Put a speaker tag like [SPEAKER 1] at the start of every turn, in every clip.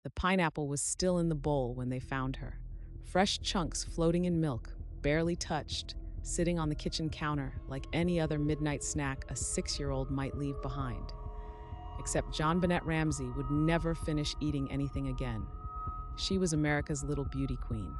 [SPEAKER 1] The pineapple was still in the bowl when they found her, fresh chunks floating in milk, barely touched, sitting on the kitchen counter like any other midnight snack a 6-year-old might leave behind. Except JonBenét Ramsey would never finish eating anything again. She was America's little beauty queen.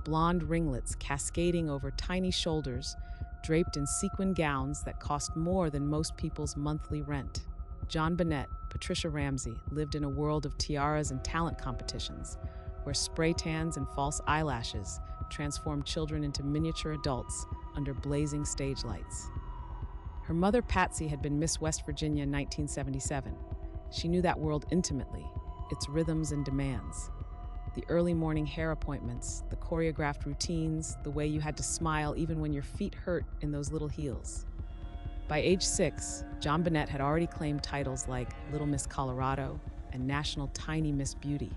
[SPEAKER 1] Blonde ringlets cascading over tiny shoulders, draped in sequined gowns that cost more than most people's monthly rent. JonBenét, Patricia Ramsey, lived in a world of tiaras and talent competitions, where spray tans and false eyelashes transformed children into miniature adults under blazing stage lights. Her mother, Patsy, had been Miss West Virginia in 1977. She knew that world intimately, its rhythms and demands. The early morning hair appointments, the choreographed routines, the way you had to smile even when your feet hurt in those little heels. By age 6, JonBenét had already claimed titles like Little Miss Colorado and National Tiny Miss Beauty.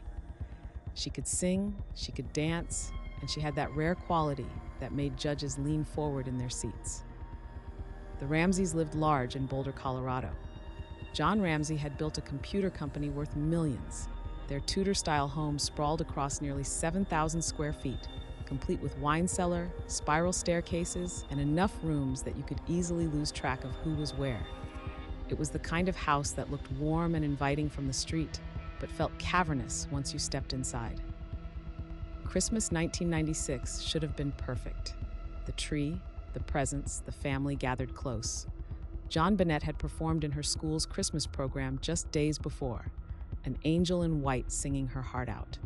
[SPEAKER 1] She could sing, she could dance, and she had that rare quality that made judges lean forward in their seats. The Ramseys lived large in Boulder, Colorado. John Ramsey had built a computer company worth millions. Their Tudor-style home sprawled across nearly 7,000 square feet, complete with wine cellar, spiral staircases, and enough rooms that you could easily lose track of who was where. It was the kind of house that looked warm and inviting from the street, but felt cavernous once you stepped inside. Christmas 1996 should have been perfect. The tree, the presents, the family gathered close. JonBenét had performed in her school's Christmas program just days before, an angel in white singing her heart out.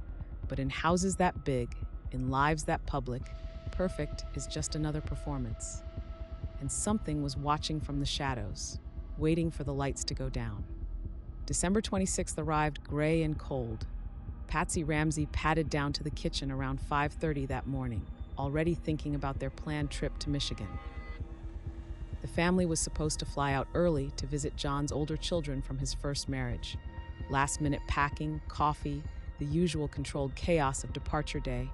[SPEAKER 1] But in houses that big, in lives that public, perfect is just another performance. And something was watching from the shadows, waiting for the lights to go down. December 26th arrived gray and cold. Patsy Ramsey padded down to the kitchen around 5:30 that morning, already thinking about their planned trip to Michigan. The family was supposed to fly out early to visit John's older children from his first marriage. Last-minute packing, coffee, the usual controlled chaos of departure day.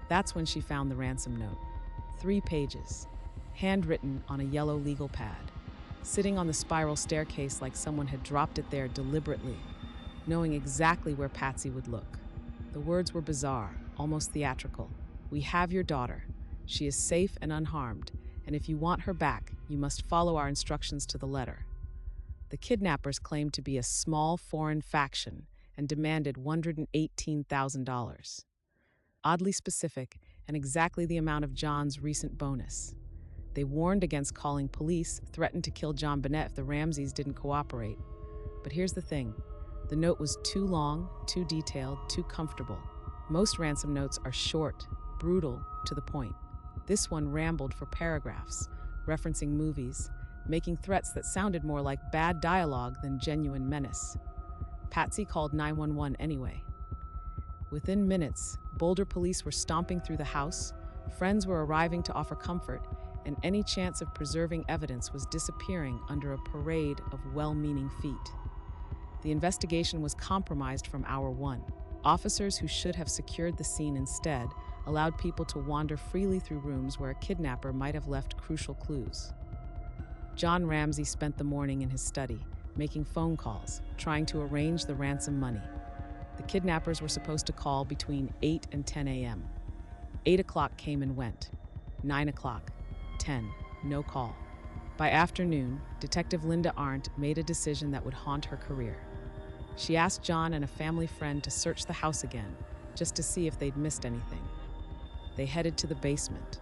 [SPEAKER 1] That's when she found the ransom note. 3 pages, handwritten on a yellow legal pad, sitting on the spiral staircase like someone had dropped it there deliberately, knowing exactly where Patsy would look. The words were bizarre, almost theatrical. "We have your daughter. She is safe and unharmed, and if you want her back, you must follow our instructions to the letter." The kidnappers claimed to be a small foreign faction and demanded $118,000. Oddly specific, and exactly the amount of John's recent bonus. They warned against calling police, threatened to kill JonBenét if the Ramseys didn't cooperate. But here's the thing. The note was too long, too detailed, too comfortable. Most ransom notes are short, brutal, to the point. This one rambled for paragraphs, referencing movies, making threats that sounded more like bad dialogue than genuine menace. Patsy called 911 anyway. Within minutes, Boulder police were stomping through the house, friends were arriving to offer comfort, and any chance of preserving evidence was disappearing under a parade of well-meaning feet. The investigation was compromised from hour 1. Officers who should have secured the scene instead allowed people to wander freely through rooms where a kidnapper might have left crucial clues. John Ramsey spent the morning in his study, making phone calls, trying to arrange the ransom money. The kidnappers were supposed to call between 8 and 10 a.m. 8 o'clock came and went. 9 o'clock. 10. No call. By afternoon, Detective Linda Arndt made a decision that would haunt her career. She asked John and a family friend to search the house again, just to see if they'd missed anything. They headed to the basement.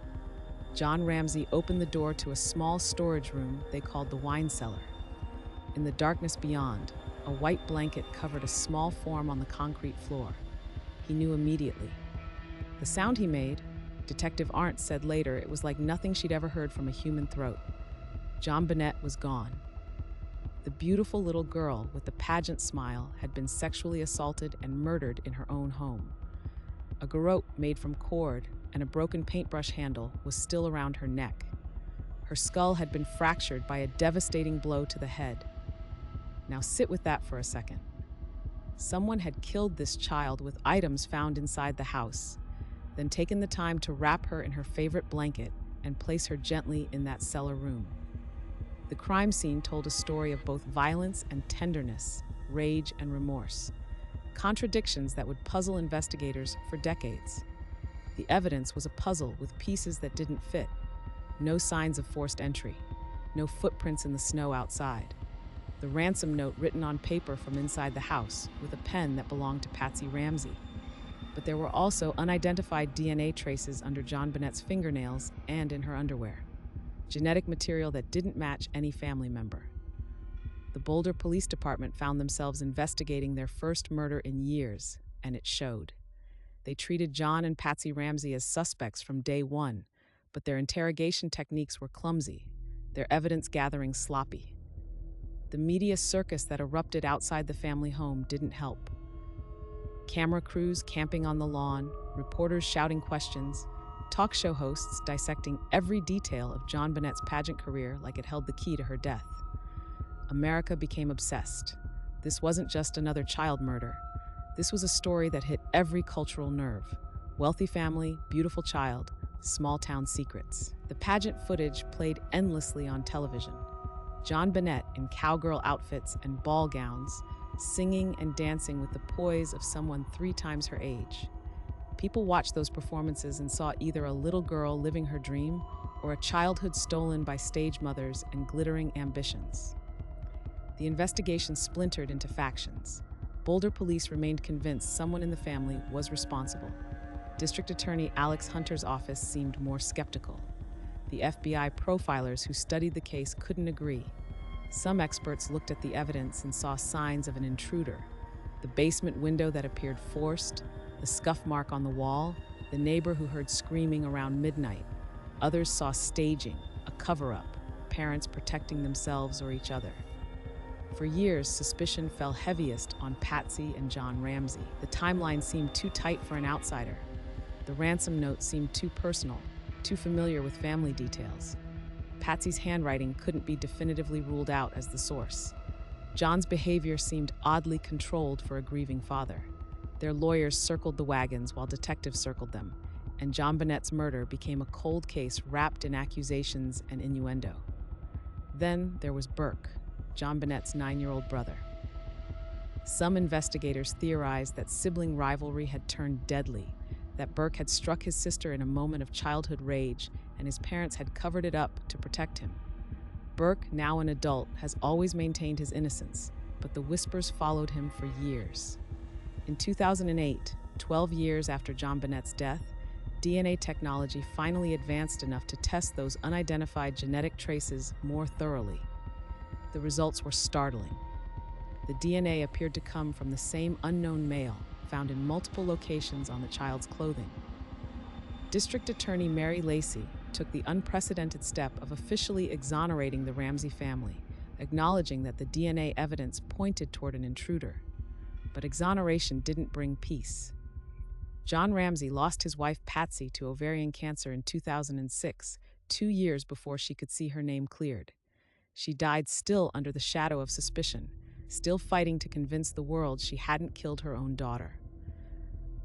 [SPEAKER 1] John Ramsey opened the door to a small storage room they called the wine cellar. In the darkness beyond, a white blanket covered a small form on the concrete floor. He knew immediately. The sound he made, Detective Arndt said later, it was like nothing she'd ever heard from a human throat. JonBenét was gone. The beautiful little girl with the pageant smile had been sexually assaulted and murdered in her own home. A garrote made from cord and a broken paintbrush handle was still around her neck. Her skull had been fractured by a devastating blow to the head. Now sit with that for a second. Someone had killed this child with items found inside the house, then taken the time to wrap her in her favorite blanket and place her gently in that cellar room. The crime scene told a story of both violence and tenderness, rage and remorse. contradictions that would puzzle investigators for decades. The evidence was a puzzle with pieces that didn't fit. No signs of forced entry, no footprints in the snow outside. The ransom note written on paper from inside the house with a pen that belonged to Patsy Ramsey. But there were also unidentified DNA traces under JonBenét's fingernails and in her underwear. Genetic material that didn't match any family member. The Boulder Police Department found themselves investigating their first murder in years, and it showed. They treated John and Patsy Ramsey as suspects from day one, but their interrogation techniques were clumsy, their evidence gathering sloppy. The media circus that erupted outside the family home didn't help. Camera crews camping on the lawn, reporters shouting questions, talk show hosts dissecting every detail of JonBenét's pageant career like it held the key to her death. America became obsessed. This wasn't just another child murder. This was a story that hit every cultural nerve. Wealthy family, beautiful child, small-town secrets. The pageant footage played endlessly on television. JonBenét in cowgirl outfits and ball gowns, singing and dancing with the poise of someone 3 times her age. People watched those performances and saw either a little girl living her dream or a childhood stolen by stage mothers and glittering ambitions. The investigation splintered into factions. Boulder police remained convinced someone in the family was responsible. District Attorney Alex Hunter's office seemed more skeptical. The FBI profilers who studied the case couldn't agree. Some experts looked at the evidence and saw signs of an intruder. The basement window that appeared forced, the scuff mark on the wall, the neighbor who heard screaming around midnight. Others saw staging, a cover-up, parents protecting themselves or each other. For years, suspicion fell heaviest on Patsy and John Ramsey. The timeline seemed too tight for an outsider. The ransom note seemed too personal, too familiar with family details. Patsy's handwriting couldn't be definitively ruled out as the source. John's behavior seemed oddly controlled for a grieving father. Their lawyers circled the wagons while detectives circled them, and JonBenét's murder became a cold case wrapped in accusations and innuendo. Then there was Burke, JonBenét's 9-year-old brother. Some investigators theorized that sibling rivalry had turned deadly, that Burke had struck his sister in a moment of childhood rage, and his parents had covered it up to protect him. Burke, now an adult, has always maintained his innocence, but the whispers followed him for years. In 2008, 12 years after JonBenét's death, DNA technology finally advanced enough to test those unidentified genetic traces more thoroughly. The results were startling. The DNA appeared to come from the same unknown male, found in multiple locations on the child's clothing. District Attorney Mary Lacey took the unprecedented step of officially exonerating the Ramsey family, acknowledging that the DNA evidence pointed toward an intruder. But exoneration didn't bring peace. John Ramsey lost his wife Patsy to ovarian cancer in 2006, 2 years before she could see her name cleared. She died still under the shadow of suspicion, still fighting to convince the world she hadn't killed her own daughter.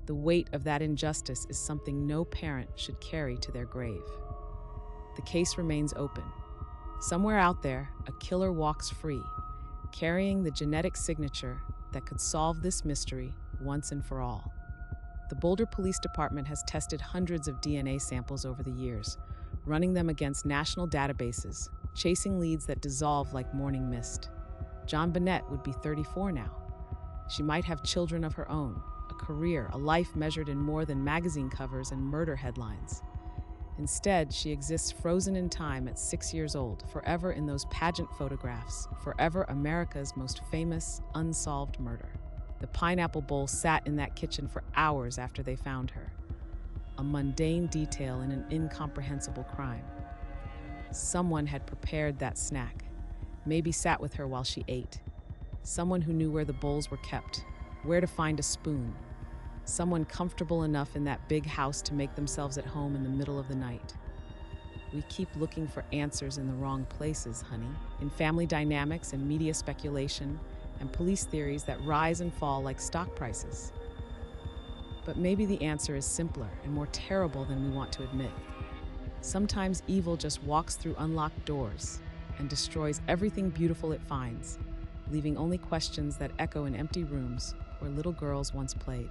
[SPEAKER 1] The weight of that injustice is something no parent should carry to their grave. The case remains open. Somewhere out there, a killer walks free, carrying the genetic signature that could solve this mystery once and for all. The Boulder Police Department has tested hundreds of DNA samples over the years, running them against national databases, chasing leads that dissolve like morning mist. JonBenét would be 34 now. She might have children of her own, a career, a life measured in more than magazine covers and murder headlines. Instead, she exists frozen in time at 6 years old, forever in those pageant photographs, forever America's most famous unsolved murder. The pineapple bowl sat in that kitchen for hours after they found her, a mundane detail in an incomprehensible crime. Someone had prepared that snack, maybe sat with her while she ate. Someone who knew where the bowls were kept, where to find a spoon. Someone comfortable enough in that big house to make themselves at home in the middle of the night. We keep looking for answers in the wrong places, honey. In family dynamics and media speculation and police theories that rise and fall like stock prices. But maybe the answer is simpler and more terrible than we want to admit. Sometimes evil just walks through unlocked doors and destroys everything beautiful it finds, leaving only questions that echo in empty rooms where little girls once played.